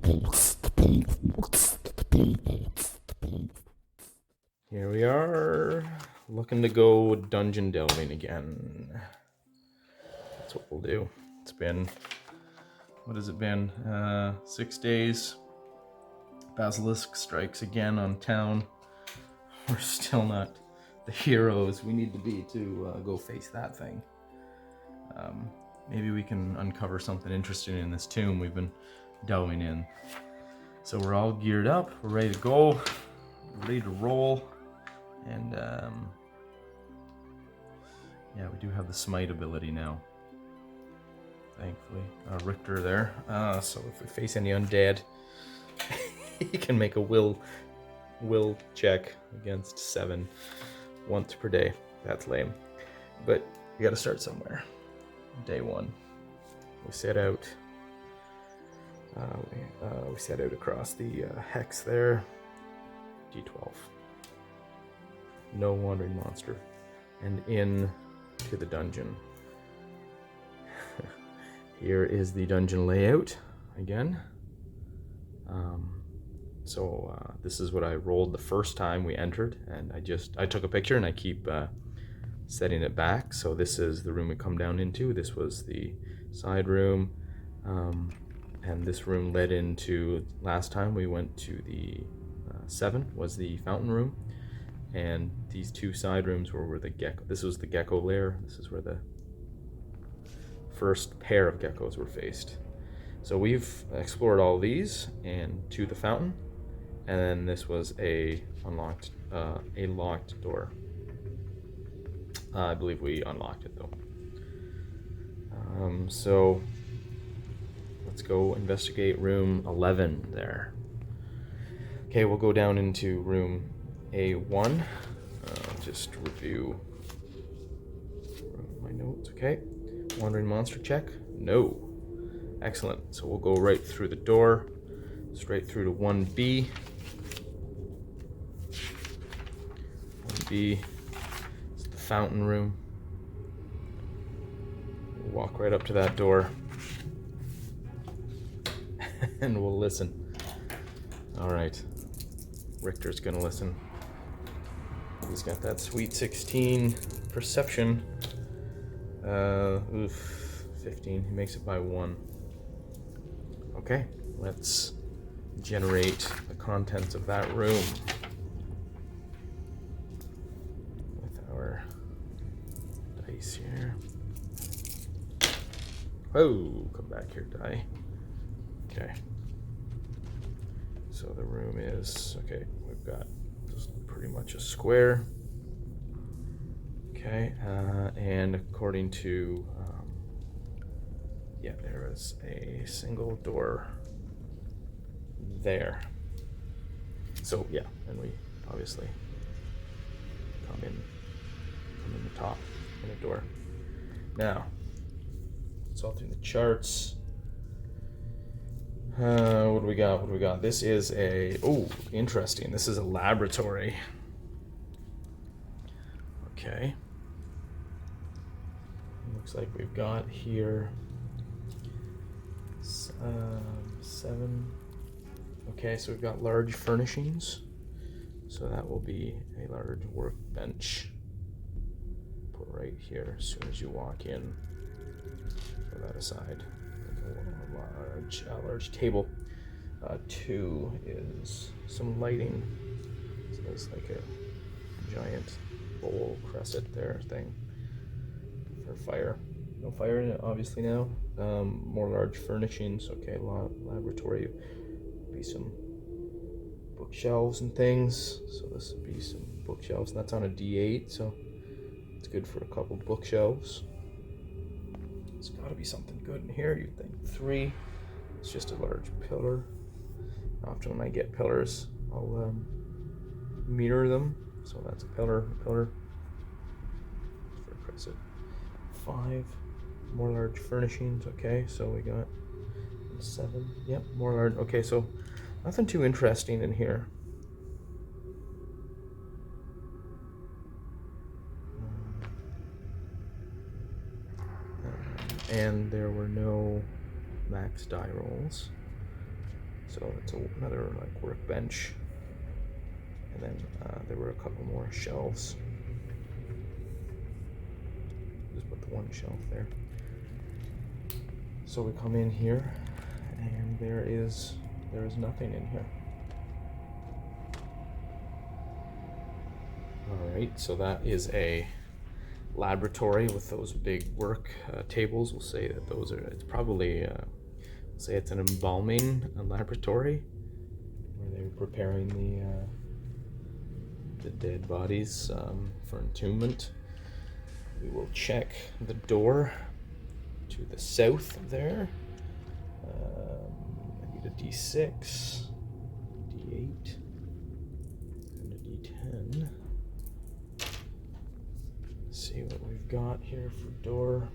Here we are, looking to go dungeon delving again. That's what we'll do. It's been, what has it been? 6 days. Basilisk strikes again on town. We're still not the heroes we need to be to go face that thing. Maybe we can uncover something interesting in this tomb we've been delving in. So we're all geared up, we're ready to go, ready to roll, and yeah, we do have the smite ability now, thankfully. Richter there, so if we face any undead, he can make a will check against 7 once per day. That's lame, but you gotta start somewhere. Day 1, we set out. We set out across the hex there. D12. No wandering monster, and in to the dungeon. Here is the dungeon layout again. This is what I rolled the first time we entered, and I took a picture and I keep setting it back. So this is the room we come down into. This was the side room, and this room led into, last time we went to the 7 was the fountain room, and these 2 side rooms were where the gecko, this was the gecko lair. This is where the first pair of geckos were faced. So we've explored all these and to the fountain, and then this was a locked door. I believe we unlocked it though. So let's go investigate room 11 there. Okay, we'll go down into room A1. Just review my notes. Okay, wandering monster check. No. Excellent. So we'll go right through the door, straight through to 1B. 1B is the fountain room. We'll walk right up to that door and we'll listen. All right. Richter's gonna listen. He's got that sweet 16 perception. 15. He makes it by 1. Okay, let's generate the contents of that room with our dice here. Oh, come back here, die. Okay. So the room is, okay, we've got just pretty much a square. Okay, and according to, yeah, there is a single door there. So yeah, and we obviously come in the top in a door. Now, consulting the charts. What do we got? This is a, oh, interesting. This is a laboratory. Okay. Looks like we've got here 7. Okay, so we've got large furnishings. So that will be a large workbench. Put right here as soon as you walk in. Put that aside. A large table. 2 is some lighting. So there's like a giant bowl crescent there thing for fire. No fire in it obviously now. More large furnishings. Okay, laboratory. Be some bookshelves and things. So this would be some bookshelves. And that's on a D8, so it's good for a couple bookshelves. It's got to be something good in here, you'd think. 3. It's just a large pillar. Often when I get pillars, I'll mirror them. So that's a pillar. For a crescent. 5. More large furnishings. Okay, so we got 7. Yep, more large. Okay, so nothing too interesting in here. And there were no max die rolls. So it's another like workbench. And then there were a couple more shelves. Just put the one shelf there. So we come in here, and there is nothing in here. All right, so that is a laboratory with those big work tables. We'll say that those are. It's probably say it's an embalming laboratory where they're preparing the dead bodies for entombment. We will check the door to the south there. I need a D6, D8, and a D10. Let's see what we've got here for door.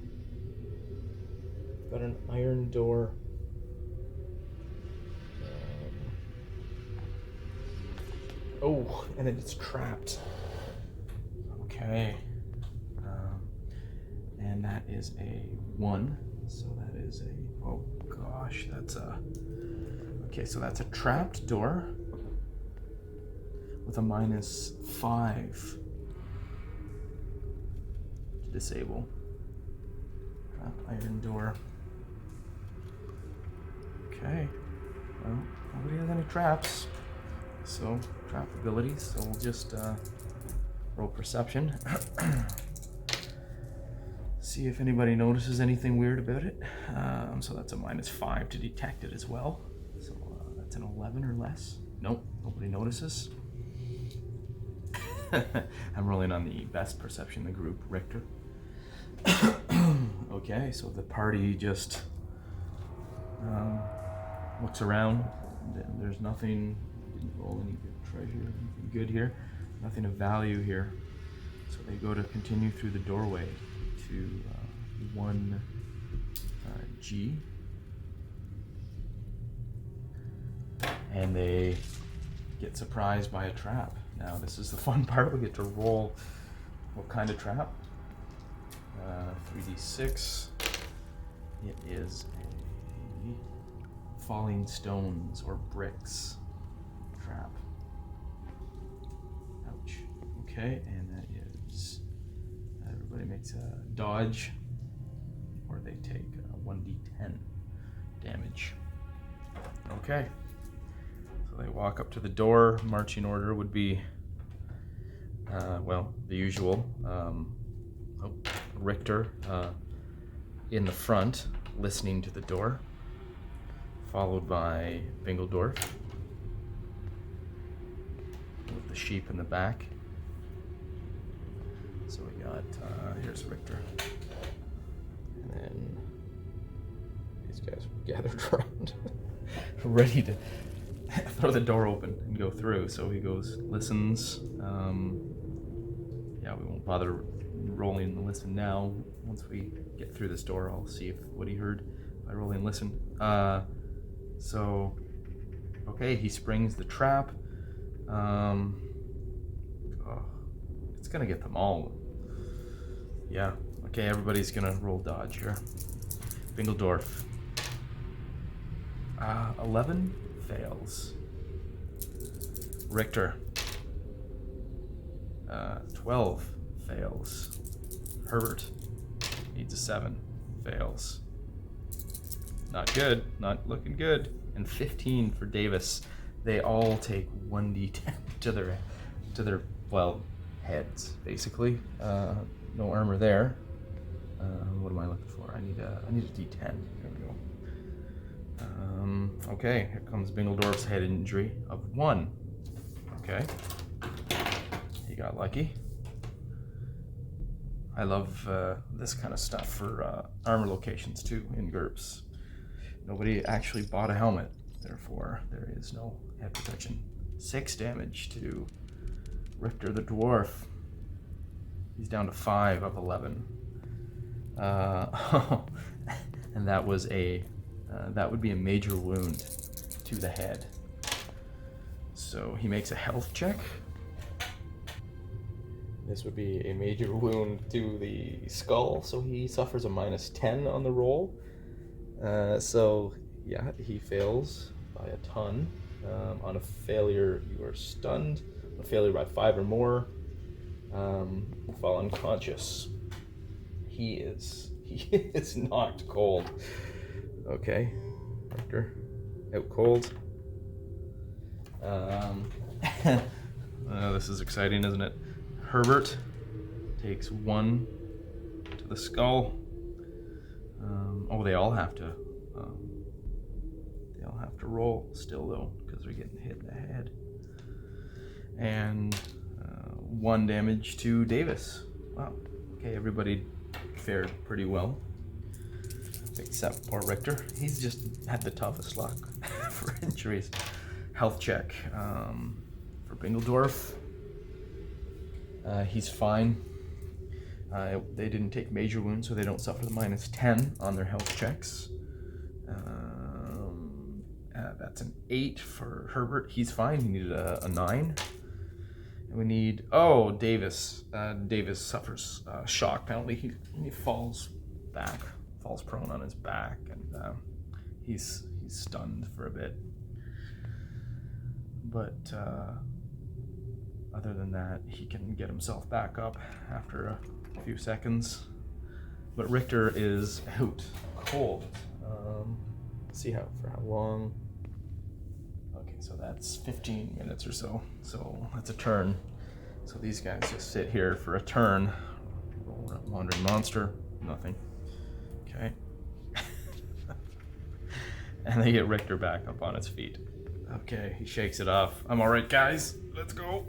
We've got an iron door. Oh, and it's trapped. Okay. And that is a 1. So that is a, oh gosh, that's a, okay, so that's a trapped door with a -5 to disable. Iron door. Okay. Well, nobody has any traps. So, trap abilities, so we'll just roll perception. See if anybody notices anything weird about it. So that's a -5 to detect it as well. So that's an 11 or less. Nope, nobody notices. I'm rolling on the best perception in the group, Richter. Okay, so the party just looks around. There's nothing. Didn't roll any good treasure, anything good here. Nothing of value here. So they go to continue through the doorway to 1G. And they get surprised by a trap. Now this is the fun part. We get to roll what kind of trap. 3d6. It is a falling stones or bricks trap. Ouch. Okay, and that is, everybody makes a dodge, or they take 1d10 damage. Okay, so they walk up to the door. Marching order would be, well, the usual. Richter in the front, listening to the door, followed by Bingledorf with the sheep in the back. So we got, here's Richter. And then these guys gathered around, ready to throw the door open and go through. So he goes, listens. Yeah, we won't bother rolling the listen now. Once we get through this door, I'll see what he heard by rolling listen. So, okay, he springs the trap. Oh, it's gonna get them all. Yeah, okay, everybody's gonna roll dodge here. Bingledorf. 11 fails. Richter. 12 fails. Herbert needs a 7, fails. Not good, not looking good. And 15 for Davis. They all take 1d10 to their well, heads basically. No armor there. What am I looking for? I need a d10. There we go. Okay, here comes Bingledorf's head injury of 1. Okay, he got lucky. I love this kind of stuff for armor locations too in GURPS. Nobody actually bought a helmet, therefore there is no head protection. 6 damage to Richter the dwarf. He's down to 5 of 11. And that was that would be a major wound to the head. So he makes a health check. This would be a major wound to the skull, so he suffers a -10 on the roll. So yeah, he fails by a ton. On a failure, you are stunned. On a failure by 5 or more, you fall unconscious. He is knocked cold. Okay, Richter, out cold. This is exciting, isn't it? Herbert takes 1 to the skull. They all have to. They all have to roll still though, because they're getting hit in the head. And 1 damage to Davis. Wow. Okay, everybody fared pretty well, except poor Richter. He's just had the toughest luck for injuries. Health check for Bingledorf. He's fine. They didn't take major wounds, so they don't suffer the -10 on their health checks. That's an 8 for Herbert. He's fine. He needed a 9. And we need... Oh, Davis. Davis suffers shock penalty. He falls prone on his back, and he's stunned for a bit. But other than that, he can get himself back up after a few seconds. But Richter is out cold. Let's see for how long. Okay, so that's 15 minutes or so. So that's a turn. So these guys just sit here for a turn. Roll up wandering monster. Nothing. Okay. And they get Richter back up on his feet. Okay, he shakes it off. I'm all right, guys. Let's go.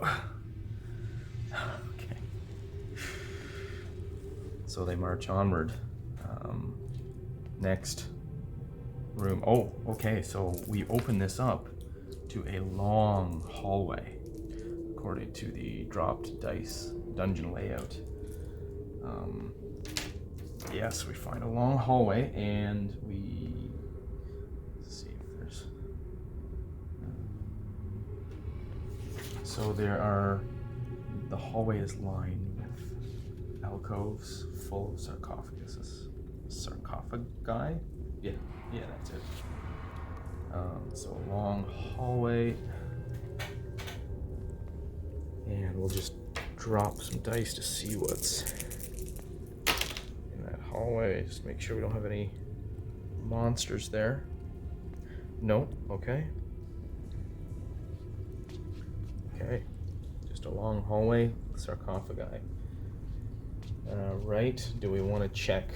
Okay. So they march onward. Next room. Oh, okay. So we open this up to a long hallway, according to the dropped dice dungeon layout. Yes, we find a long hallway, and let's see if there's. So the hallway is lined with alcoves full of sarcophaguses. Sarcophagi? Yeah, that's it. So a long hallway. And we'll just drop some dice to see what's in that hallway. Just make sure we don't have any monsters there. No, okay. Okay, just a long hallway with sarcophagi. Right, do we want to check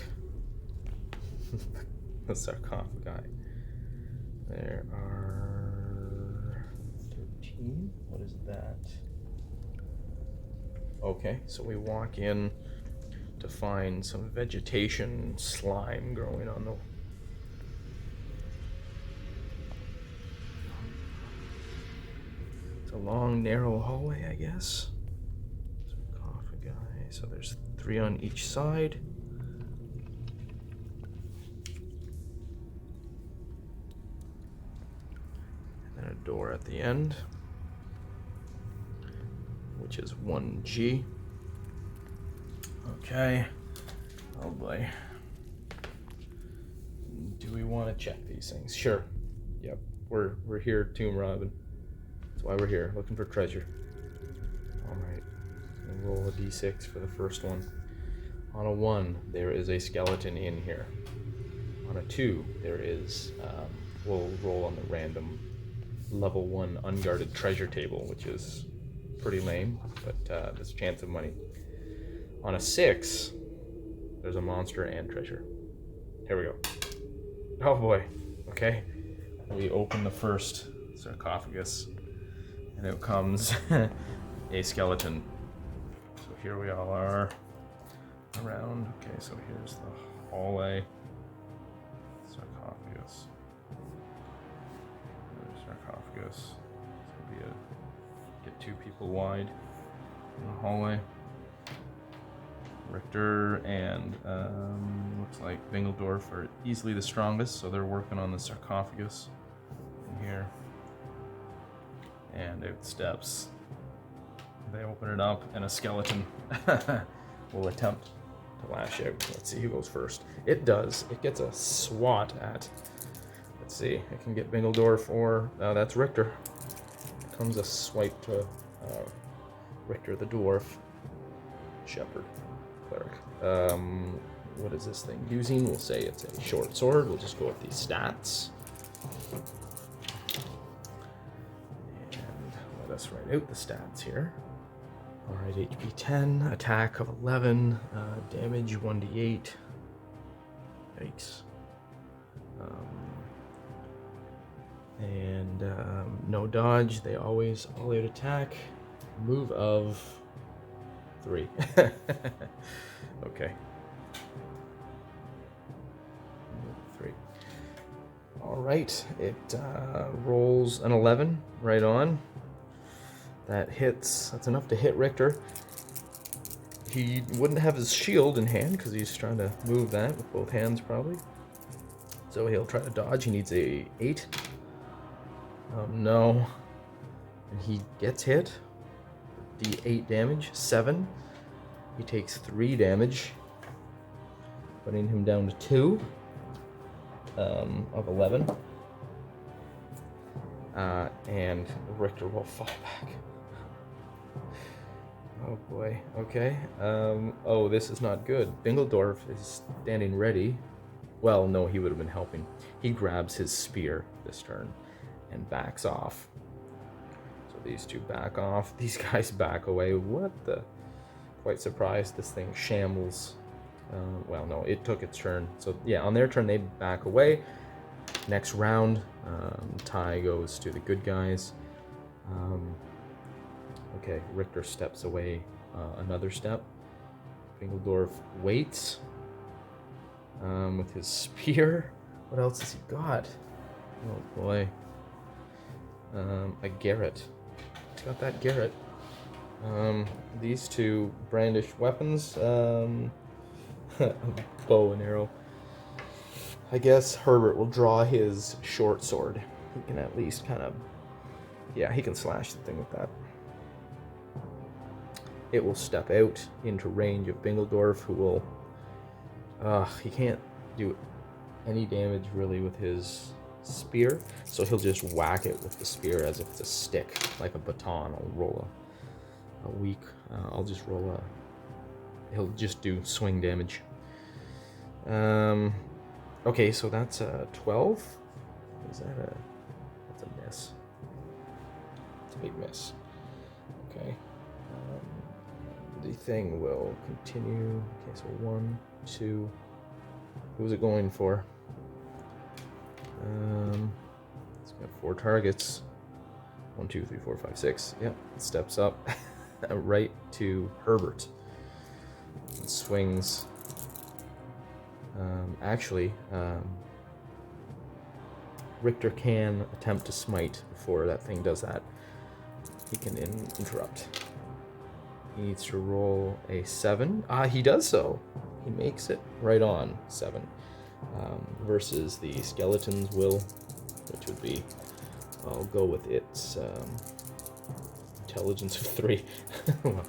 the sarcophagi? There are 13. What is that? Okay, so we walk in to find some vegetation slime growing on the... It's a long, narrow hallway, I guess. Sarcophagi. So there's 3 on each side. And then a door at the end, which is 1G. Okay. Oh boy. Do we want to check these things? Sure. Yep. We're here, Tomb Robin. That's why we're here, looking for treasure. Alright. We'll roll a d6 for the first one. On a 1, there is a skeleton in here. On a 2, there is, we'll roll on the random level 1 unguarded treasure table, which is pretty lame, but there's a chance of money. On a 6, there's a monster and treasure. Here we go. Oh boy. Okay. We open the first sarcophagus, and out comes a skeleton. So here we all are around. Okay, so here's the hallway. Sarcophagus. There's sarcophagus. It's gonna be get 2 people wide in the hallway. Richter and looks like Bingledorf are easily the strongest, so they're working on the sarcophagus in here. And out steps. They open it up, and a skeleton will attempt to lash out. Let's see who goes first. It does. It gets a swat at the Let's see. I can get Bingledorf or that's Richter. Comes a swipe to Richter the dwarf, shepherd, cleric. What is this thing using? We'll say it's a short sword. We'll just go with these stats. And let us write out the stats here. Alright, HP 10, attack of 11, damage 1d8. Yikes. And no dodge, they always all out attack. Move of 3. Okay. Move of 3. Alright, it rolls an 11 right on. That hits, that's enough to hit Richter. He wouldn't have his shield in hand because he's trying to move that with both hands probably. So he'll try to dodge. He needs a 8. No. And he gets hit. D8 damage, 7. He takes 3 damage, putting him down to 2 of 11. And Richter will fall back. Oh boy, okay. Oh, this is not good. Bingledorf is standing ready. Well, no, he would have been helping. He grabs his spear this turn and backs off. So these two back off. These guys back away. What the? Quite surprised this thing shambles. Well, no, it took its turn. So yeah, on their turn they back away. Next round, tie goes to the good guys. Okay, Richter steps away another step. Bingledorf waits with his spear. What else has he got? Oh boy. A Garrett. He's got that Garrett. These two brandish weapons. Bow and arrow. I guess Herbert will draw his short sword. He can at least kind of... Yeah, he can slash the thing with that. It will step out into range of Bingledorf, who will... he can't do any damage really with his spear, so he'll just whack it with the spear as if it's a stick, like a baton. I'll roll a weak... I'll just roll a... He'll just do swing damage. Okay, so that's a 12. Is that a... That's a miss. It's a big miss. Okay. The thing will continue. Okay, so 1, 2. Who was it going for? It's got 4 targets. 1, 2, 3, 4, 5, 6. Yep, it steps up right to Herbert. It swings. Actually, Richter can attempt to smite before that thing does that. He can interrupt. He needs to roll a 7. He does so. He makes it right on 7. Versus the skeleton's will, which would be, I'll go with its intelligence of 3. Well,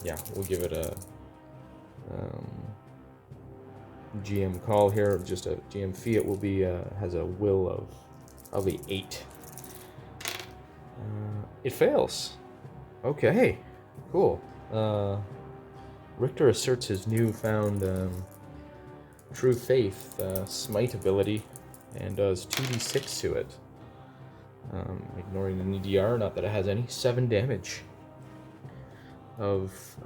yeah, we'll give it a GM call here. Just a GM fee. It will be has a will of probably 8. It fails. Okay, cool. Richter asserts his newfound true faith smite ability and does 2d6 to it. Ignoring the DR, not that it has any. 7 damage of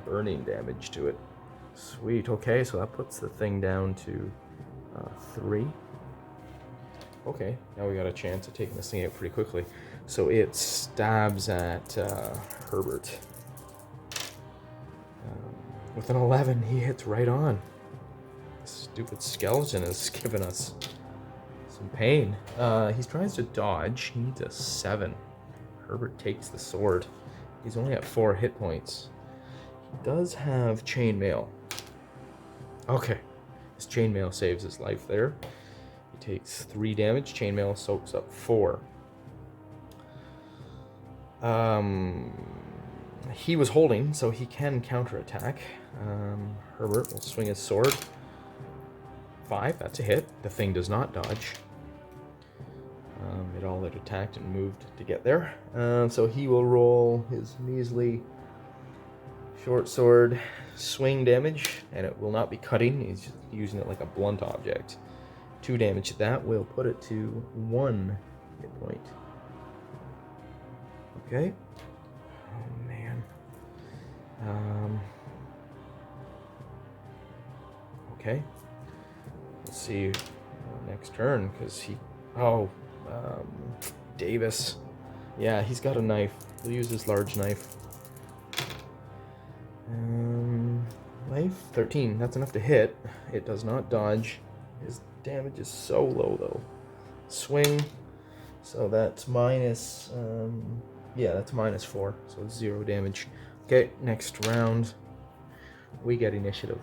burning damage to it. Sweet. Okay, so that puts the thing down to 3. Okay, now we got a chance of taking this thing out pretty quickly. So it stabs at Herbert. With an 11, he hits right on. Stupid skeleton has given us some pain. He tries to dodge. He needs a 7. Herbert takes the sword. He's only at 4 hit points. He does have chainmail. Okay. His chainmail saves his life there. He takes 3 damage. Chainmail soaks up 4. He was holding, so he can counterattack. Herbert will swing his sword. 5, that's a hit. The thing does not dodge. It all had attacked and moved to get there. So he will roll his measly short sword swing damage, and it will not be cutting. He's just using it like a blunt object. 2 damage. That will put it to 1 hit point. Okay. Oh man. Okay. Let's see next turn, because he. Oh, Davis. Yeah, he's got a knife. He'll use his large knife. Life 13. That's enough to hit. It does not dodge. His damage is so low though. Swing. So that's minus. Yeah, that's -4. So 0 damage. Okay, next round. We get initiative.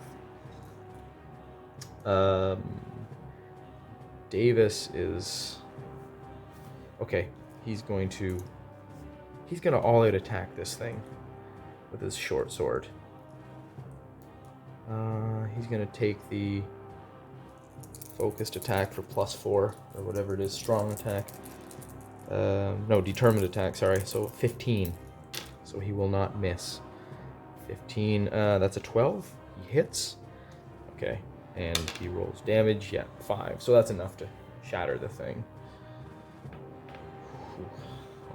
Davis is. Okay, he's gonna all-out attack this thing with his short sword. He's gonna take the focused attack for +4 or whatever it is, strong attack. No, determined attack, sorry. So 15. So he will not miss. 15, that's a 12. He hits. Okay, and he rolls damage. Yeah, 5. So that's enough to shatter the thing.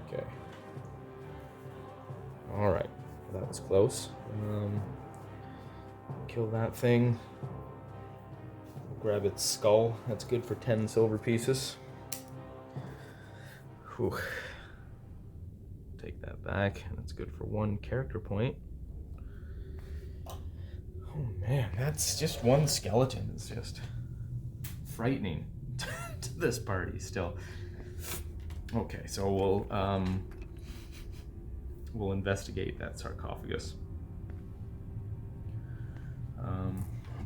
Okay. Alright, that was close. Kill that thing. Grab its skull. That's good for 10 silver pieces. Whew. Take that back. That's good for 1 character point. Oh man, that's just 1 skeleton. It's just frightening to this party still. Okay, so we'll investigate that sarcophagus.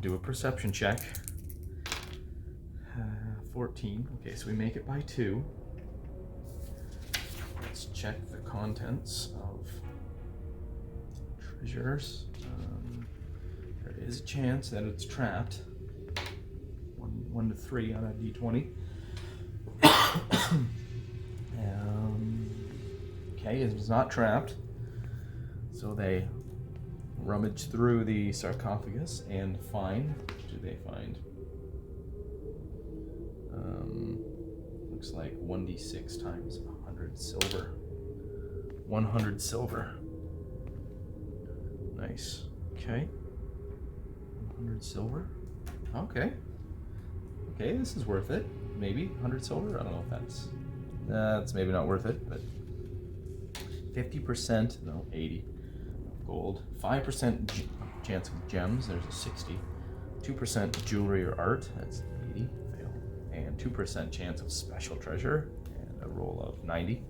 Do a perception check. 14. Okay, so we make it by 2. Let's check the contents of treasures. There is a chance that it's trapped. 1 to 3 on a d20. Okay, it's not trapped. So they rummage through the sarcophagus and find. What do they find? Looks like 1d6 times 100 silver. 100 silver. Nice. Okay. 100 silver. Okay. Okay, this is worth it. Maybe 100 silver. I don't know if that's maybe not worth it, but 50%. No, 80 of gold. 5% chance of gems. There's a 60. 2% jewelry or art. That's 80. Fail. And 2% chance of special treasure. And a roll of 90.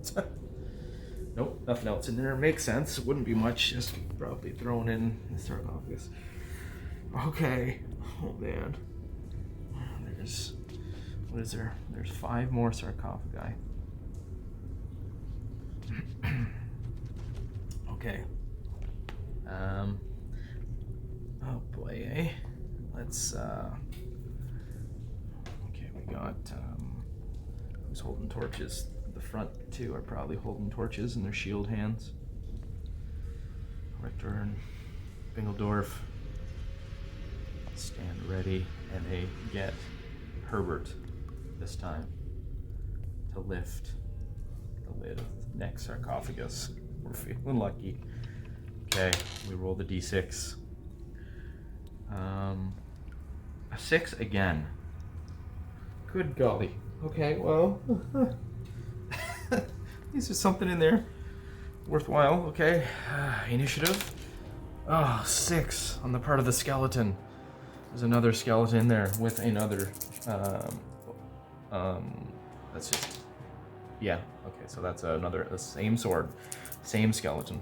Nope, nothing else in there. Makes sense. It wouldn't be much. Just probably thrown in the sarcophagus. Okay. Oh man. There's. What is there? There's 5 more sarcophagi. Okay. Oh boy, eh? Let's. Okay, we got. Who's holding torches? The front 2 are probably holding torches in their shield hands. Richter and Bingledorf stand ready, and they get Herbert this time to lift the lid of the next sarcophagus. We're feeling lucky. Okay, we roll the d6. A 6 again. Good golly. Okay, well, is something in there worthwhile? Okay, initiative. Oh, 6 on the part of the skeleton. There's another skeleton there with another. That's just. Yeah. Okay, so that's the same sword, same skeleton.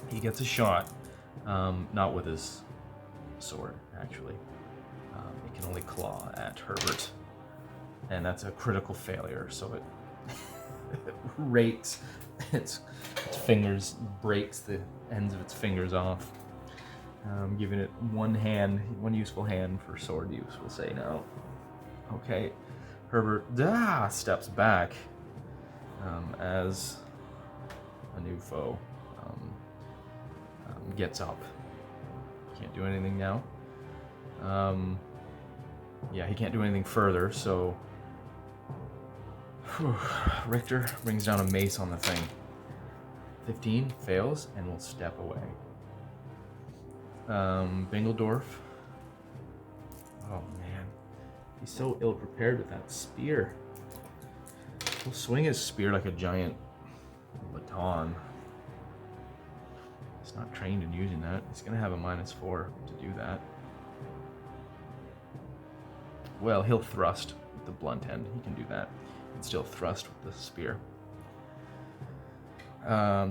He gets a shot, not with his sword actually. It can only claw at Herbert, and that's a critical failure. So it rakes its fingers, breaks the ends of its fingers off, giving it one useful hand for sword use, we'll say now. Okay, Herbert steps back as a new foe gets up. Can't do anything now. Yeah, he can't do anything further, so Richter brings down a mace on the thing. 15 fails and will step away. Bingledorf. Oh man, he's so ill prepared with that spear. He'll swing his spear like a giant baton. He's not trained in using that. He's gonna have a -4 to do that. Well, he'll thrust with the blunt end. He can do that. He can still thrust with the spear.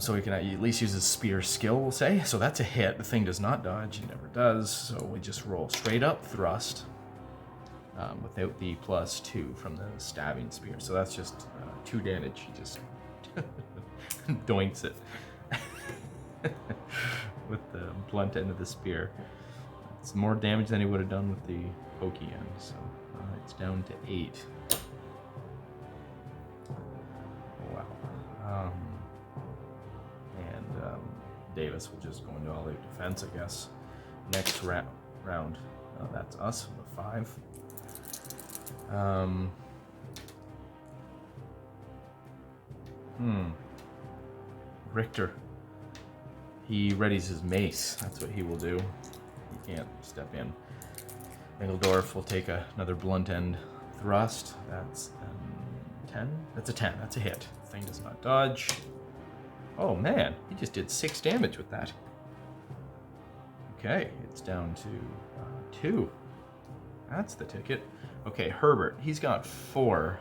So he can at least use his spear skill, we'll say. So that's a hit. The thing does not dodge. It never does. So we just roll straight up thrust without the +2 from the stabbing spear. So that's just 2 damage. He just doinks it with the blunt end of the spear. It's more damage than he would have done with the pokey end. So it's down to 8. Wow. Davis will just go into all-out defense, I guess. Next round, that's us with 5. Richter. He readies his mace. That's what he will do. He can't step in. Engeldorf will take another blunt end thrust. That's 10. That's a 10. That's a hit. Thing does not dodge. Oh man, he just did 6 damage with that. Okay, it's down to 2. That's the ticket. Okay, Herbert, he's got 4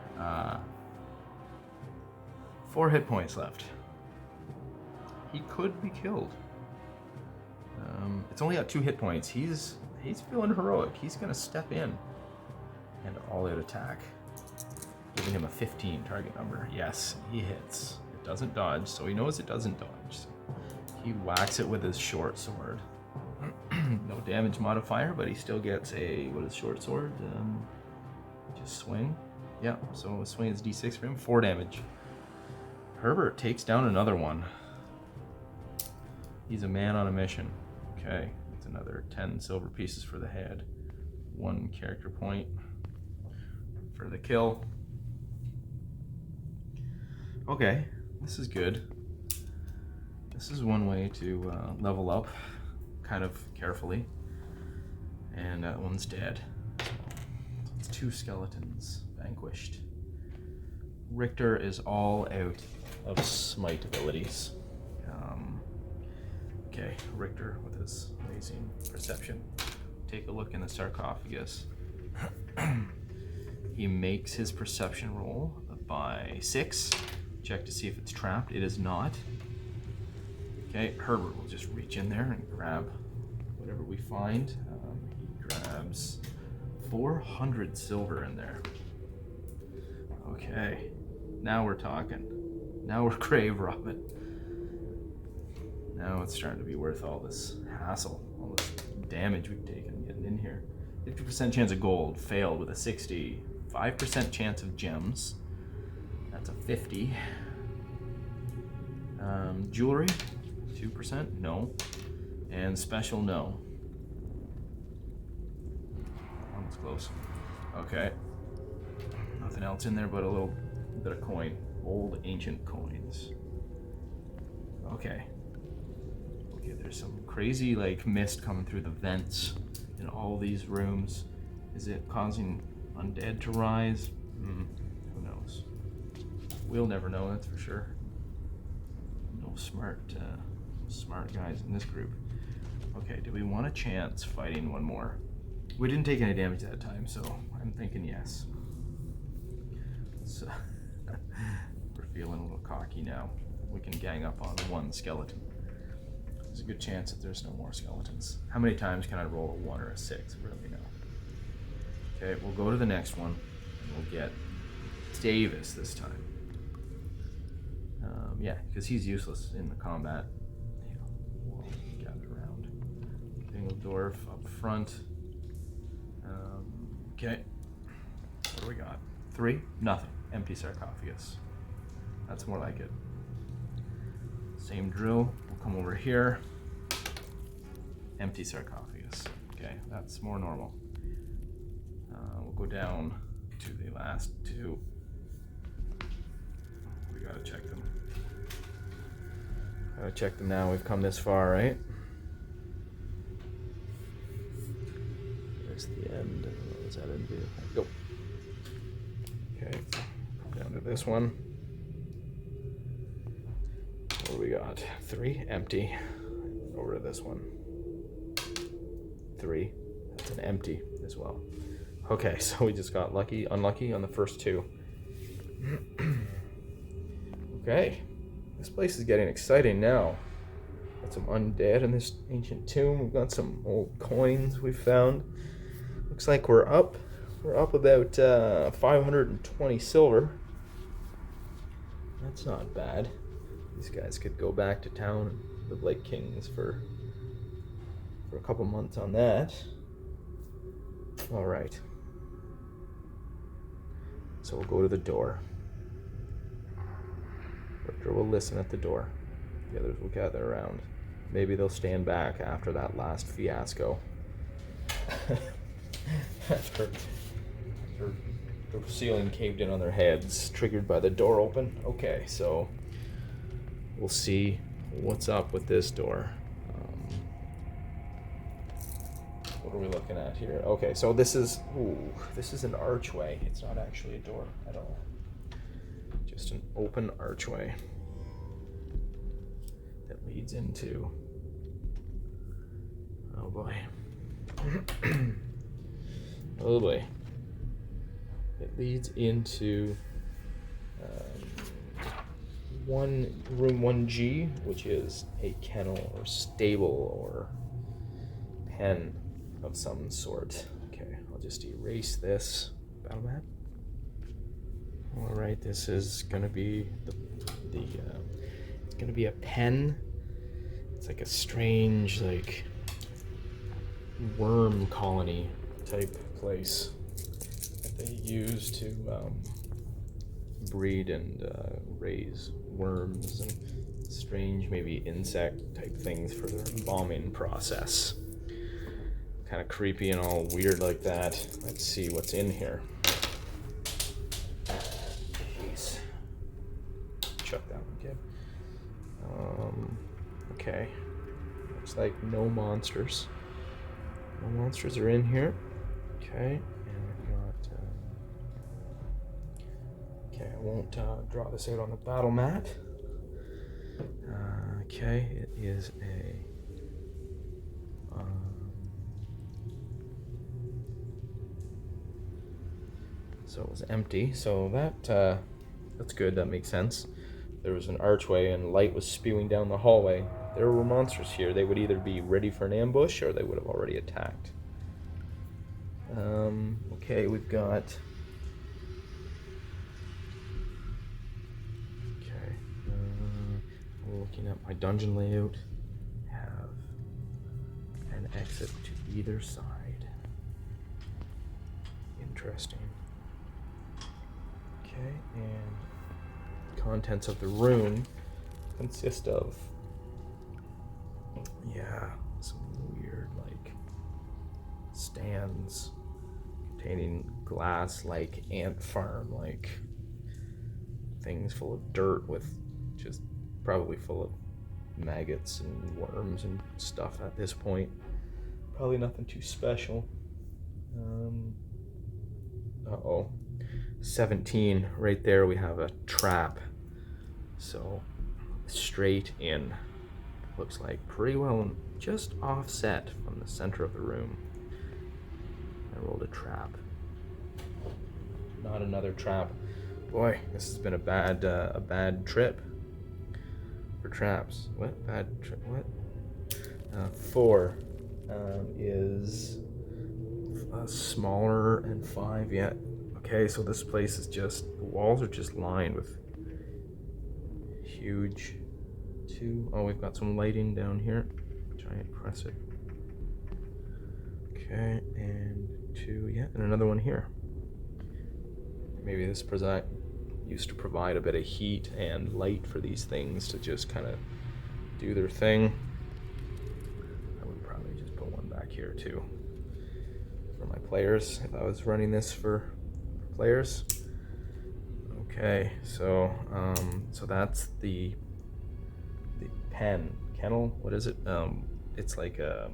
hit points left. He could be killed. It's only got 2 hit points. He's feeling heroic. He's gonna step in and all-out attack, giving him a 15 target number. Yes, he hits. Doesn't dodge, so he knows it doesn't dodge. So he whacks it with his short sword. No damage modifier, but he still gets a, what is short sword? Just swing. Yeah, so a swing is d6 for him, 4 damage. Herbert takes down another one. He's a man on a mission. Okay, it's another 10 silver pieces for the head. 1 character point for the kill. Okay. This is good. This is one way to level up, kind of carefully. And that one's dead. So it's 2 skeletons vanquished. Richter is all out of smite abilities. Okay, Richter with his amazing perception. Take a look in the sarcophagus. He makes his perception roll by 6. Check to see if it's trapped. It is not. Okay, Herbert will just reach in there and grab whatever we find. He grabs 400 silver in there. Okay, now we're talking. Now we're grave robbing. Now it's starting to be worth all this hassle, all this damage we've taken getting in here. 50% chance of gold, failed with a 60. 5% chance of gems. That's a 50. Jewelry, 2%, no. And special, no. That one's close. Okay. Nothing else in there but a little bit of coin. Old ancient coins. Okay. Okay, there's some crazy like mist coming through the vents in all these rooms. Is it causing undead to rise? Who knows? We'll never know, that's for sure. No smart guys in this group. Okay, do we want a chance fighting one more? We didn't take any damage that time, so I'm thinking yes. So we're feeling a little cocky now. We can gang up on 1 skeleton. There's a good chance that there's no more skeletons. How many times can I roll a 1 or a 6? Really know. Okay, we'll go to the next one, and we'll get Davis this time. Yeah, because he's useless in the combat. We'll gather around. Dingledorf up front. Okay, what do we got? 3, nothing. Empty sarcophagus. That's more like it. Same drill. We'll come over here. Empty sarcophagus. Okay, that's more normal. We'll go down to the last 2. We gotta check them. Gotta check them now. We've come this far, right? There's the end. What does that end do? Go. Okay, come down to this one. What do we got? 3, empty. Over to this one. 3, that's an empty as well. Okay, so we just got lucky, unlucky on the first 2. Okay, this place is getting exciting now. Got some undead in this ancient tomb. We've got some old coins we've found. Looks like we're up about 520 silver. That's not bad. These guys could go back to town and live like kings for a couple months on that. All right. So we'll go to the door. Richter will listen at the door. The others will gather around. Maybe they'll stand back after that last fiasco. after the ceiling caved in on their heads, triggered by the door open. Okay, so we'll see what's up with this door. What are we looking at here? Okay, so this is an archway. It's not actually a door at all. Just an open archway that leads into, oh boy. Oh boy. It leads into room 1G, which is a kennel or stable or pen of some sort. Okay, I'll just erase this battle map. All right, this is gonna be it's gonna be a pen. It's like a strange, like, worm colony type place that they use to breed and raise worms and strange, maybe insect type things for their embalming process. Kind of creepy and all weird like that. Let's see what's in here. Jeez. Chuck that one, kid. Okay. Looks like no monsters. No monsters are in here. Okay. And we've got... okay, I won't draw this out on the battle mat. Okay, it is a... so it was empty, so that's good, that makes sense. There was an archway and light was spewing down the hallway. There were monsters here. They would either be ready for an ambush or they would have already attacked. Okay, we've got... okay, looking at my dungeon layout. Have an exit to either side. Interesting. Okay, and contents of the room consist of, yeah, some weird, like, stands containing glass, like, ant farm, like, things full of dirt with just probably full of maggots and worms and stuff at this point. Probably nothing too special. Uh-oh. 17, right there we have a trap. So straight in. Looks like pretty well just offset from the center of the room. I rolled a trap. Not another trap. Boy, this has been a bad trip for traps. What? Bad trip? What? 4 is smaller, and 5, yeah. Okay, so this place is just, the walls are just lined with huge 2. Oh, we've got some lighting down here. Try and press it. Okay, and 2, yeah, and another one here. maybe this used to provide a bit of heat and light for these things to just kind of do their thing. I would probably just put one back here too for my players if I was running this for players. Okay, so that's the kennel. What is it? It's like a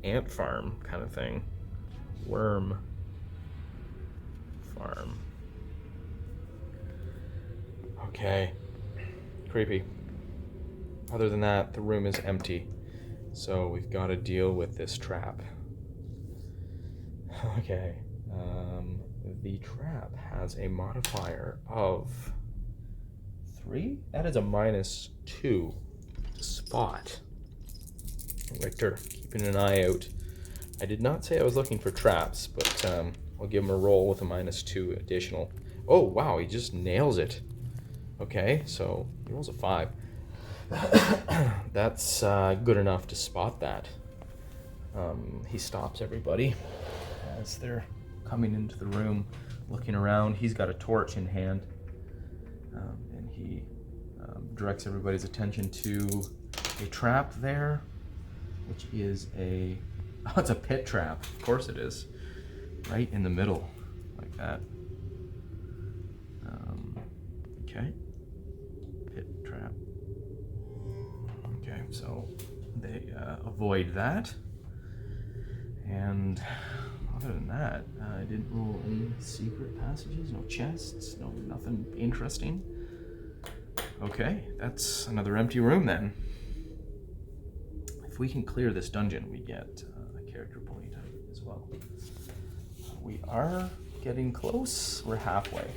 ant farm kind of thing. Worm farm. Okay, creepy. Other than that, the room is empty. So we've got to deal with this trap. Okay, the trap has a modifier of 3. That is a -2 spot. Richter, keeping an eye out. I did not say I was looking for traps, but I'll give him a roll with a -2 additional. Oh, wow, he just nails it. Okay, so he rolls a 5. That's good enough to spot that. He stops everybody as they're coming into the room, looking around. He's got a torch in hand, and he directs everybody's attention to a trap there, which is it's a pit trap. Of course it is. Right in the middle, like that. Okay. Pit trap. Okay, so they avoid that. And other than that, I didn't roll any secret passages, no chests, nothing interesting. Okay, that's another empty room then. If we can clear this dungeon, we get a character point as well. We are getting close. We're halfway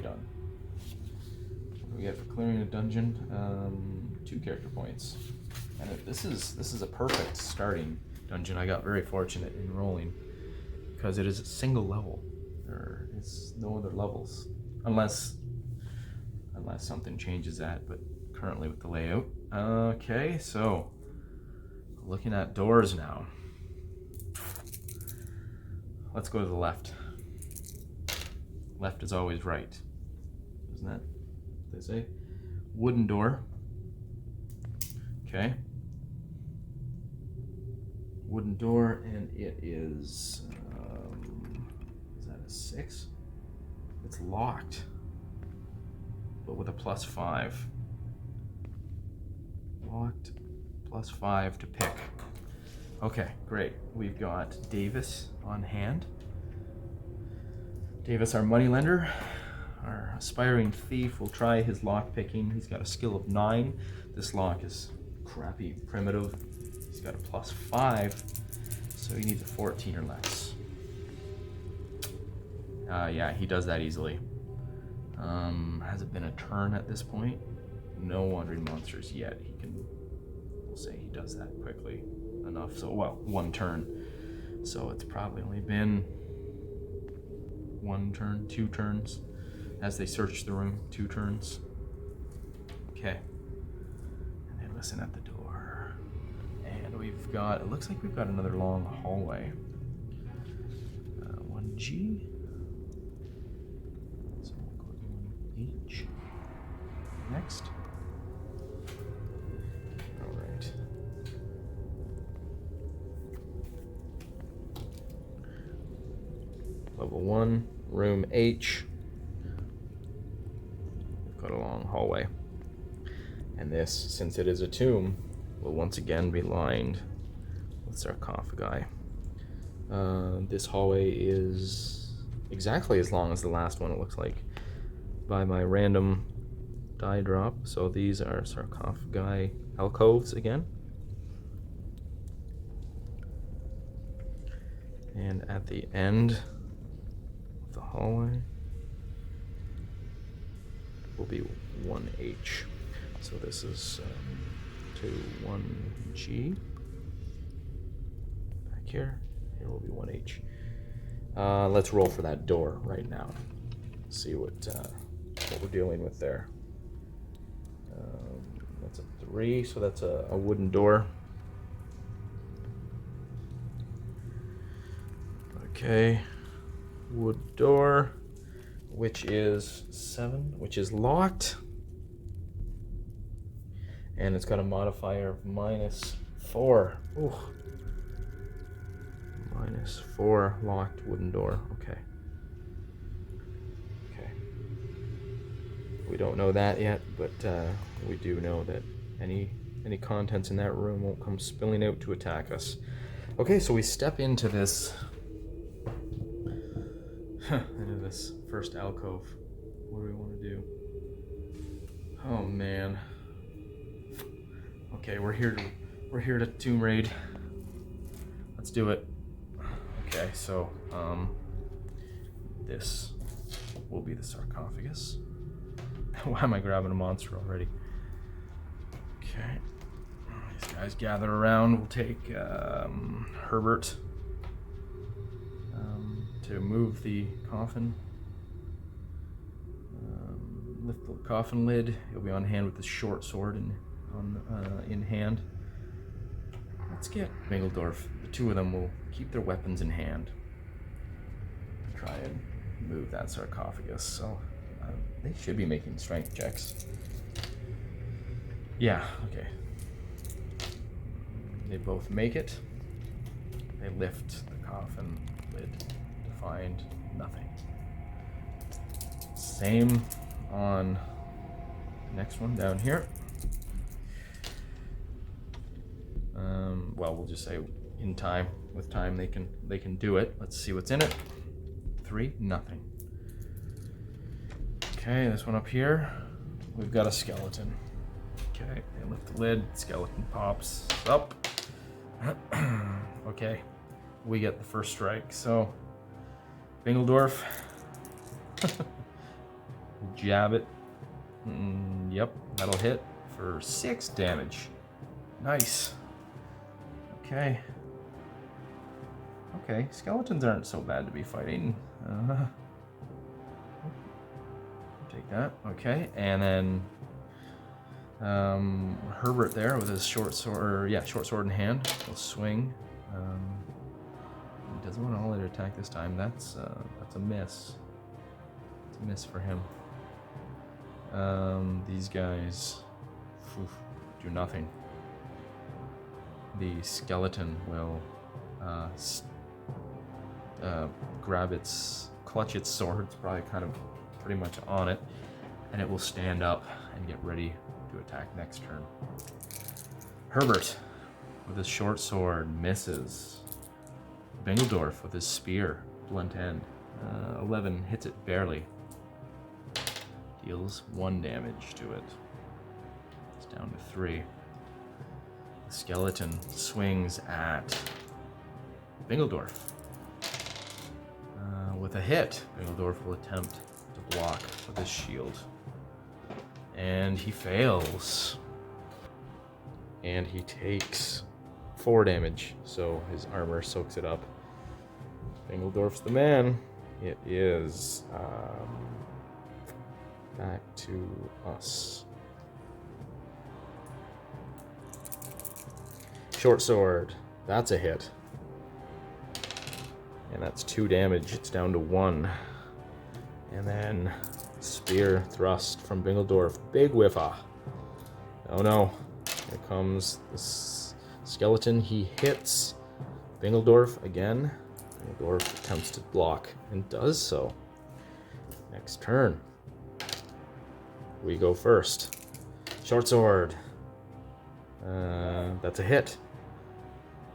done. What do we get for clearing a dungeon? 2 character points. And this is a perfect starting dungeon. I got very fortunate in rolling because it is a single level. There is no other levels unless something changes that, but currently with the layout. Okay, so looking at doors now. Let's go to the left. Left is always right. Isn't that what they say? Wooden door. Okay. Wooden door, and it is that a 6? It's locked, but with a +5. Locked, +5 to pick. Okay, great. We've got Davis on hand. Davis, our moneylender, our aspiring thief, will try his lock picking. He's got a skill of 9. This lock is crappy primitive. He's got a +5, so he needs a 14 or less. Yeah, he does that easily. Has it been a turn at this point? No wandering monsters yet. We'll say he does that quickly enough. So, well, 1 turn. So it's probably only been 1 turn, 2 turns. As they search the room, 2 turns. Okay. And they listen at the door. And it looks like we've got another long hallway. 1G. So we'll go to 1H. Next. All right. Level 1, room H. We've got a long hallway. And this, since it is a tomb, will once again be lined with sarcophagi. This hallway is exactly as long as the last one, it looks like, by my random die drop. So these are sarcophagi alcoves again. And at the end of the hallway will be 1H. So this is to 1G. Back here. Here will be 1H. Let's roll for that door right now. See what we're dealing with there. That's a 3, so that's a wooden door. Okay. wood door, which is 7, which is locked. And it's got a modifier of -4. Ooh. -4 locked wooden door. Okay. Okay. We don't know that yet, but we do know that any contents in that room won't come spilling out to attack us. Okay, so we step into this first alcove. What do we want to do? Oh man. Okay, we're here to tomb raid. Let's do it. Okay, so this will be the sarcophagus. Why am I grabbing a monster already? Okay. These guys gather around. We'll take Herbert to move the coffin. Lift the coffin lid. He'll be on hand with the short sword in hand. Let's get Mingledorf. The two of them will keep their weapons in hand. Try and move that sarcophagus. So they should be making strength checks. Yeah, okay. They both make it. They lift the coffin lid to find nothing. Same on the next one down here. Well, we'll just say in time. With time, they can do it. Let's see what's in it. 3, nothing. Okay, this one up here, we've got a skeleton. Okay, they lift the lid. Skeleton pops up. Okay, we get the first strike. So, Bingledorf, jab it. Yep, that'll hit for 6 damage. Nice. Okay. Okay, skeletons aren't so bad to be fighting. Take that. Okay, and then Herbert there with his short sword in hand. He'll swing. He doesn't want to all-out attack this time. That's a miss. It's a miss for him. These guys do nothing. The skeleton will clutch its sword. It's probably pretty much on it, and it will stand up and get ready to attack next turn. Herbert with his short sword misses. Bingledorf with his spear, blunt end. 11 hits it barely. Deals 1 damage to it. It's down to 3. The skeleton swings at Bingledorf. With a hit, Bingledorf will attempt to block with his shield. And he fails. And he takes 4 damage, so his armor soaks it up. Bingledorf's the man. It is back to us. Short sword, that's a hit. And that's 2 damage, it's down to 1. And then spear thrust from Bingledorf, big whiffa. Oh no, here comes this skeleton. He hits Bingledorf again. Bingledorf attempts to block and does so. Next turn, we go first. Short sword, that's a hit.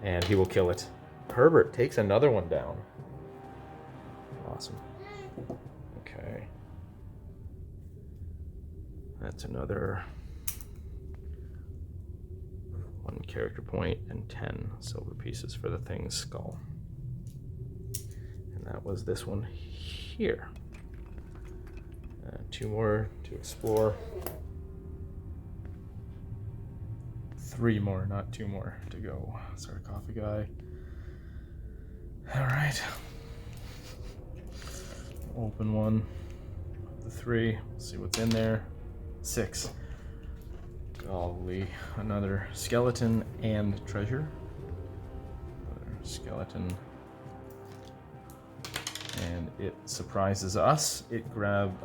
And he will kill it. Herbert takes another one down. Awesome. Okay. That's another 1 character point and 10 silver pieces for the thing's skull. And that was this one here. 2 more to explore. 3 more, not 2 more to go. Sarcophagi. Alright. Open one. The 3. We'll see what's in there. 6. Golly. Another skeleton and treasure. Another skeleton And it surprises us. It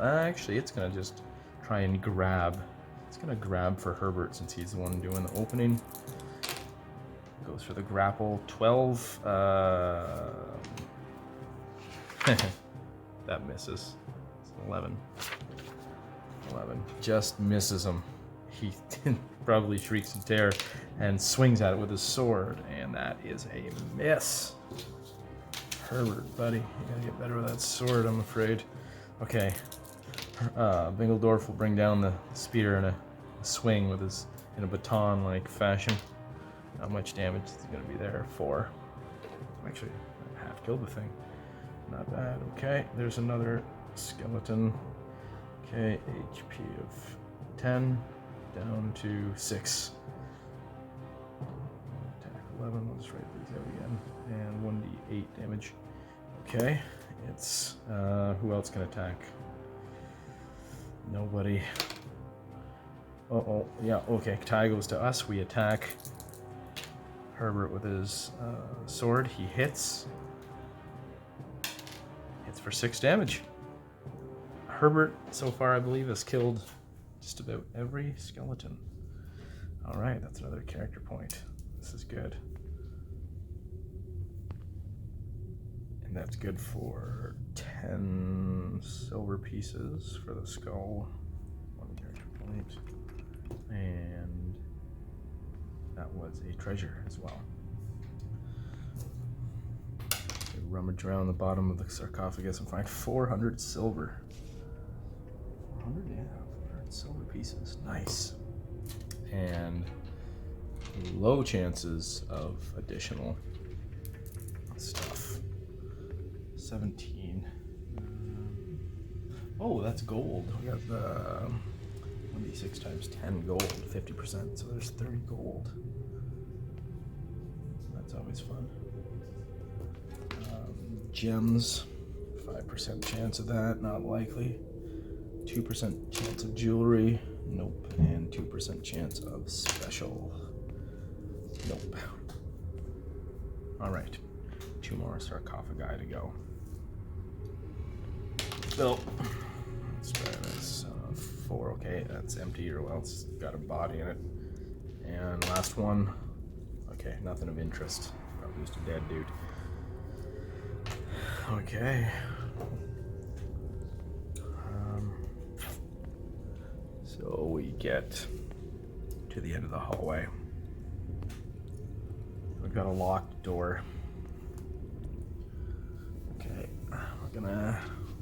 actually, it's gonna just try and grab. It's gonna grab for Herbert since he's the one doing the opening. Goes for the grapple. 12. That misses. It's 11. 11. Just misses him. He probably shrieks in terror and swings at it with his sword, and that is a miss. Herbert, buddy, you gotta get better with that sword, I'm afraid. Okay, Bingledorf will bring down the spear in a swing with his in a baton-like fashion. How much damage is gonna be there? 4. Actually, I half killed the thing. Not bad. Okay, there's another skeleton. Okay, HP of 10 down to 6. Attack 11. Let's write these out again. And 1d8 damage. Okay, it's who else can attack? Nobody. Uh-oh, yeah, okay, tie goes to us. We attack Herbert with his sword. He hits. Hits for 6 damage. Herbert, so far, I believe, has killed just about every skeleton. Alright, that's another character point. This is good. And that's good for 10 silver pieces for the skull. 1 character point. And that was a treasure as well. We rummage around the bottom of the sarcophagus and find 400 silver. 400, yeah, 400 silver pieces. Nice. And low chances of additional stuff. 17. Oh, that's gold. We got the 1d6 times 10 gold, 50%. So there's 30 gold. That's always fun. Gems, 5% chance of that, not likely. 2% chance of jewelry, nope. And 2% chance of special, nope. Alright, 2 more sarcophagi to go. So, let's try this. 4, okay, that's empty or else it's got a body in it. And last one, okay, nothing of interest. Probably just a dead dude. Okay. So we get to the end of the hallway. We've got a locked door. Okay,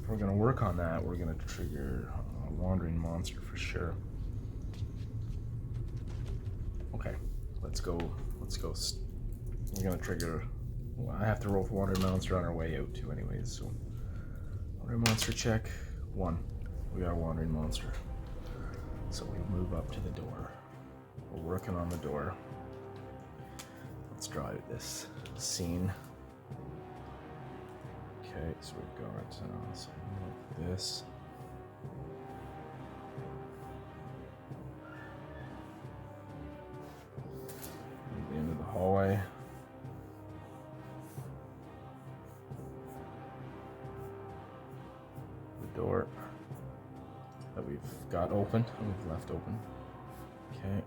we're gonna work on that. We're gonna trigger a wandering monster for sure. Okay, let's go. We're gonna trigger. Well, I have to roll for wandering monster on our way out too, anyways. So, wandering monster check 1. We got a wandering monster. So we move up to the door. We're working on the door. Let's draw this scene. Okay, so we've got something like this. At the end of the hallway. The door that we've got open, we've left open. Okay.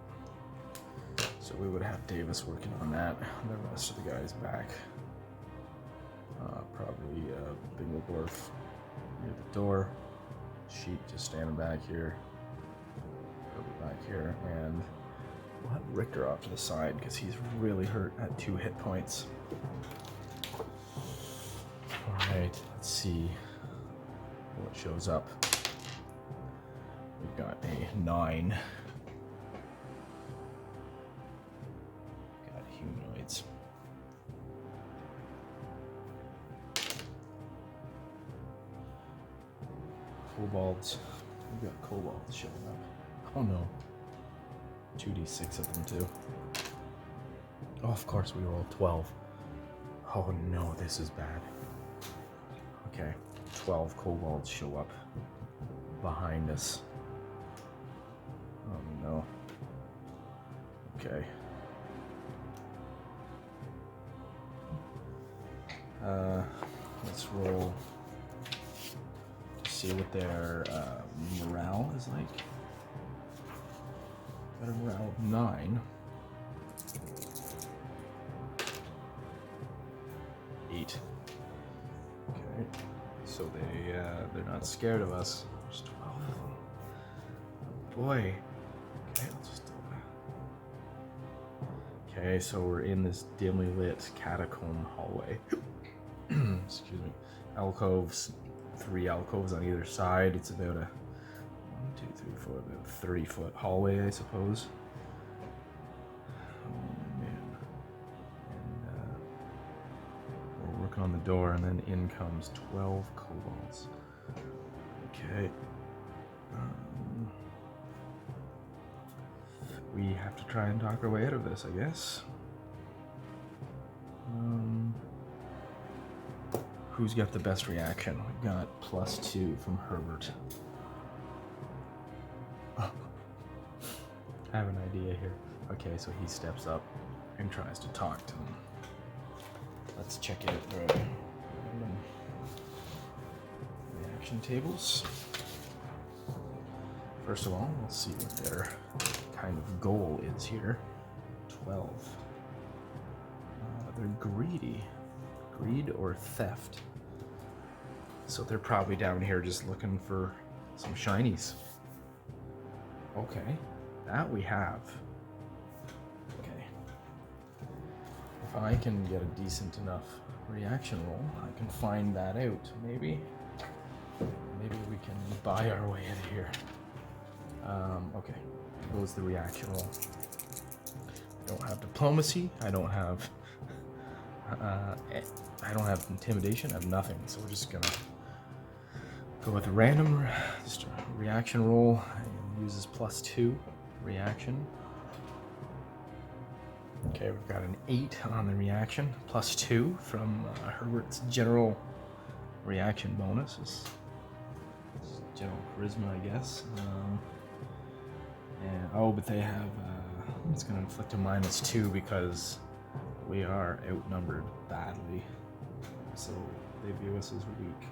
So we would have Davis working on that. The rest of the guys back. Probably Bingledorf near the door. Sheep just standing back here. He'll be back here, and we'll have Richter off to the side because he's really hurt at 2 hit points. Alright, let's see what shows up. We've got a 9. Got humanoids. Kobolds. We've got kobolds showing up. Oh no. 2d6 of them too. Oh, of course we rolled 12. Oh no, this is bad. Okay, 12 kobolds show up behind us. Oh no. Okay. Let's roll see what their morale is like. Got a morale of 9. 8. Okay, so they're not scared of us. There's 12 of them. Oh boy. Okay, let's just. Okay, so we're in this dimly lit catacomb hallway. Excuse me. Alcoves, 3 alcoves on either side. It's about a 1, 2, 3, 4, about 30-foot hallway, I suppose. Oh man. And we're working on the door, and then in comes 12 kobolds. Okay. We have to try and talk our way out of this, I guess. Who's got the best reaction? We've got +2 from Herbert. Oh. I have an idea here. Okay, so he steps up and tries to talk to them. Let's check out the random reaction tables. First of all, let's see what their kind of goal is here. 12. They're greedy. Greed or theft. So they're probably down here just looking for some shinies. Okay, that we have. Okay. If I can get a decent enough reaction roll, I can find that out. Maybe we can buy our way out of here. Okay, here goes the reaction roll. I don't have diplomacy. I don't have intimidation. I have nothing. So we're just gonna go with a random just a reaction roll. And uses +2 reaction. Okay, we've got an 8 on the reaction, +2 from Herbert's general reaction bonus. It's general charisma, I guess. But they have, it's going to inflict a -2 because we are outnumbered badly. So they view us as weak.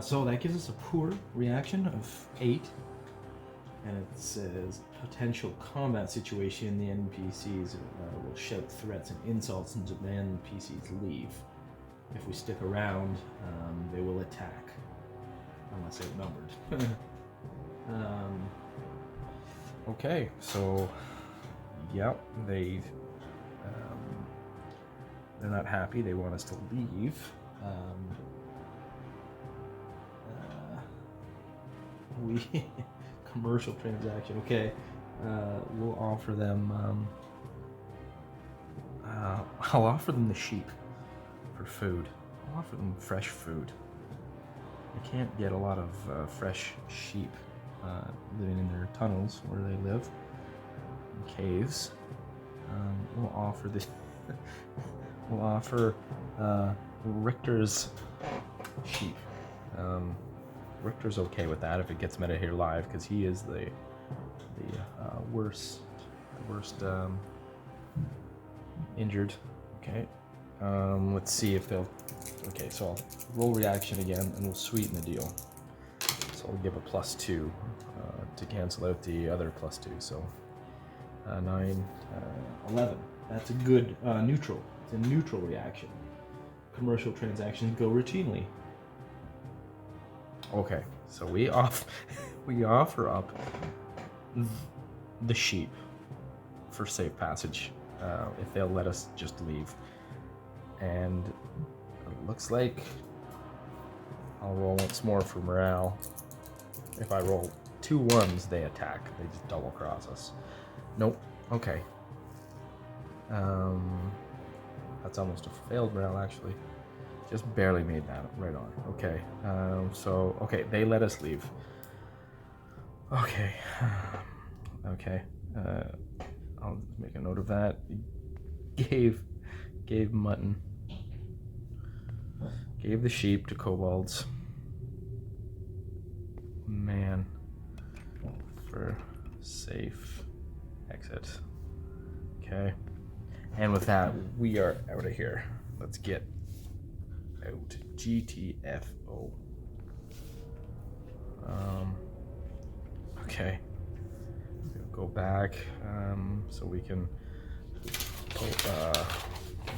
So that gives us a poor reaction of 8. And it says, potential combat situation, the NPCs will shout threats and insults and demand the PCs leave. If we stick around, they will attack, unless outnumbered. Okay, so, yep, they're not happy, they want us to leave. Commercial transaction, okay. We'll offer them, I'll offer them the sheep for food. I'll offer them fresh food. I can't get a lot of fresh sheep living in their tunnels where they live, in caves. We'll offer this. We'll offer Richter's sheep. Richter's okay with that if it gets meta here live, because he is the worst injured. Okay. Let's see if they'll. Okay, so I'll roll reaction again, and we'll sweeten the deal. So I'll give a +2 to cancel out the other +2. So 9, 11. That's a good neutral. It's a neutral reaction. Commercial transactions go routinely. Okay, so we offer up the sheep for safe passage if they'll let us just leave. And it looks like I'll roll once more for morale. If I roll 2 1s, they attack. They just double cross us. Nope. Okay. That's almost a failed morale, actually. Just barely made that right on. Okay. Okay, they let us leave. Okay. Okay. I'll make a note of that. Gave mutton. Gave the sheep to kobolds. Man. For safe exit. Okay. And with that, we are out of here. Let's get out. GTFO. Okay. Go back so we can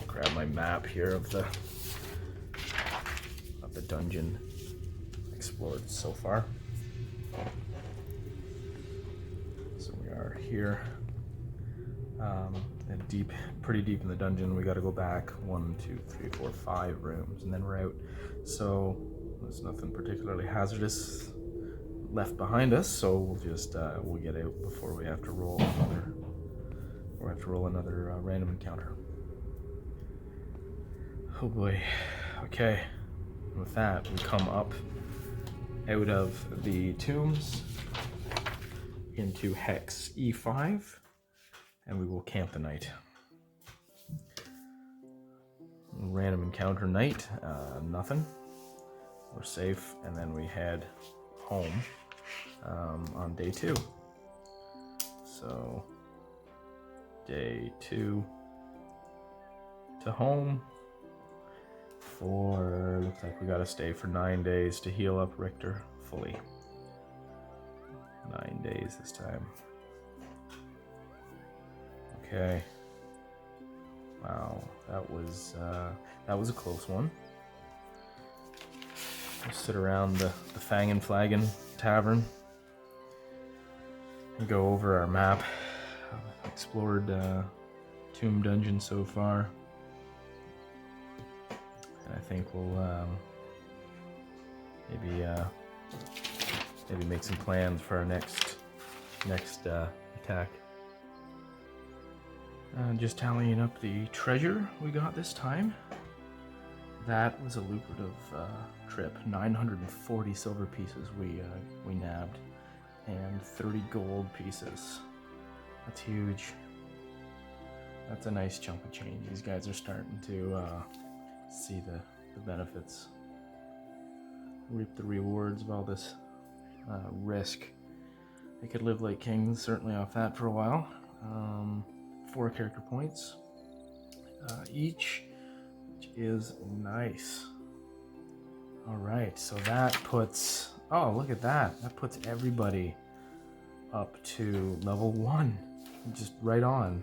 grab my map here of the dungeon explored so far. So we are here, and pretty deep in the dungeon. We got to go back 1, 2, 3, 4, 5 rooms, and then we're out. So there's nothing particularly hazardous left behind us. So we'll just we'll get out before we have to roll another random encounter. Oh boy. Okay. With that, we come up out of the tombs into Hex E5, and we will camp the night. Random encounter night, nothing. We're safe, and then we head home on day 2. So, day 2 to home. Looks like we gotta stay for 9 days to heal up Richter fully. 9 days this time. Okay. Wow, that was a close one. We'll sit around the Fangin' Flagon Tavern and go over our map. Explored Tomb Dungeon so far. And I think we'll maybe make some plans for our next attack. Just tallying up the treasure we got this time. That was a lucrative trip. 940 silver pieces we nabbed, and 30 gold pieces. That's huge. That's a nice chunk of change. These guys are starting to see the benefits, reap the rewards of all this risk. They could live like kings, certainly, off that for a while. 4 character points each, which is nice. All right, so that puts, oh, look at that. That puts everybody up to level 1, just right on.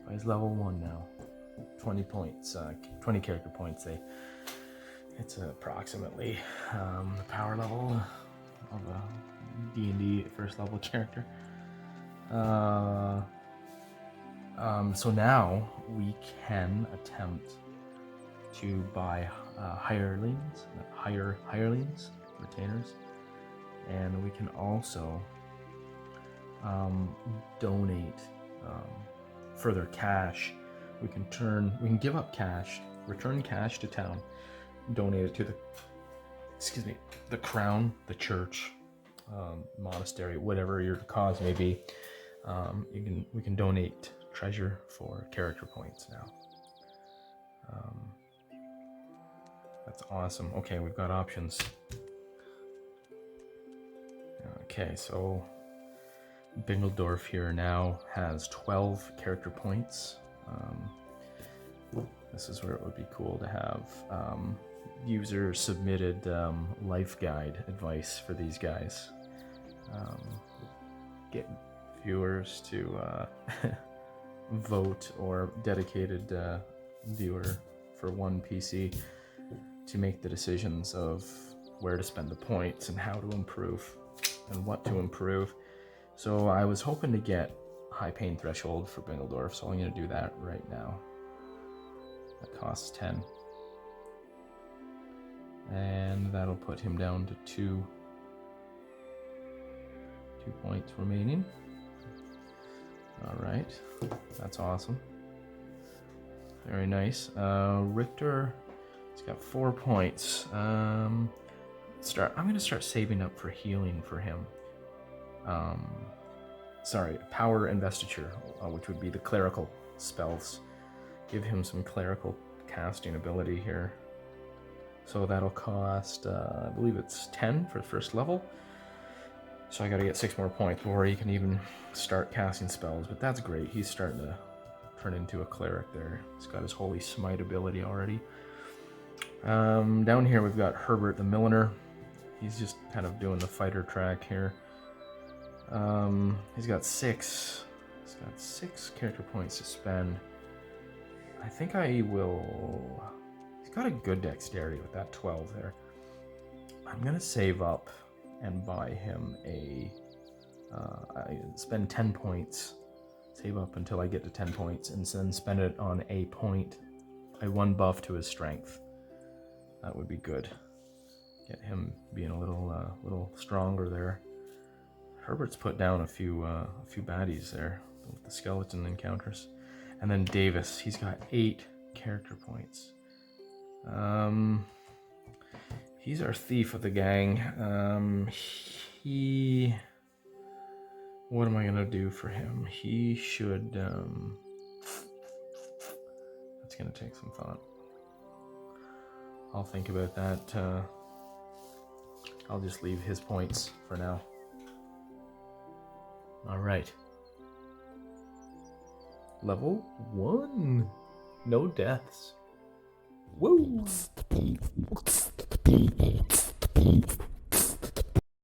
He's level 1 now. 20 points, 20 character points. It's approximately the power level of a D&D first level character. So now we can attempt to buy hirelings, retainers, and we can also donate further cash. We can give up cash, return cash to town, donate it to the crown, the church, monastery, whatever your cause may be. We can donate treasure for character points now. That's awesome. Okay, we've got options. Okay, so Bingledorf here now has 12 character points. This is where it would be cool to have user submitted life guide advice for these guys. Get viewers to vote, or dedicated viewer for one PC to make the decisions of where to spend the points and how to improve and what to improve. So I was hoping to get high pain threshold for Bingledorf, so I'm going to do that right now. That costs 10. And that'll put him down to 2 points remaining. Alright, that's awesome. Very nice. Richter, he's got 4 points. I'm going to start saving up for healing for him. Power investiture, which would be the clerical spells. Give him some clerical casting ability here. So that'll cost, I believe it's 10 for the first level. So I gotta get 6 more points before he can even start casting spells, but that's great. He's starting to turn into a cleric there. He's got his Holy Smite ability already. Down here we've got Herbert the Milliner. He's just kind of doing the fighter track here. He's got 6. He's got 6 character points to spend. I think I will... He's got a good dexterity with that 12 there. I'm going to save up and buy him a... I spend 10 points. Save up until I get to 10 points and then spend it on a point. A 1 buff to his strength. That would be good. Get him being a little stronger there. Herbert's put down a few baddies there with the skeleton encounters. And then Davis, he's got 8 character points. He's our thief of the gang. What am I gonna do for him? He should, that's gonna take some thought. I'll think about that. I'll just leave his points for now. Alright. Level 1. No deaths. Woo!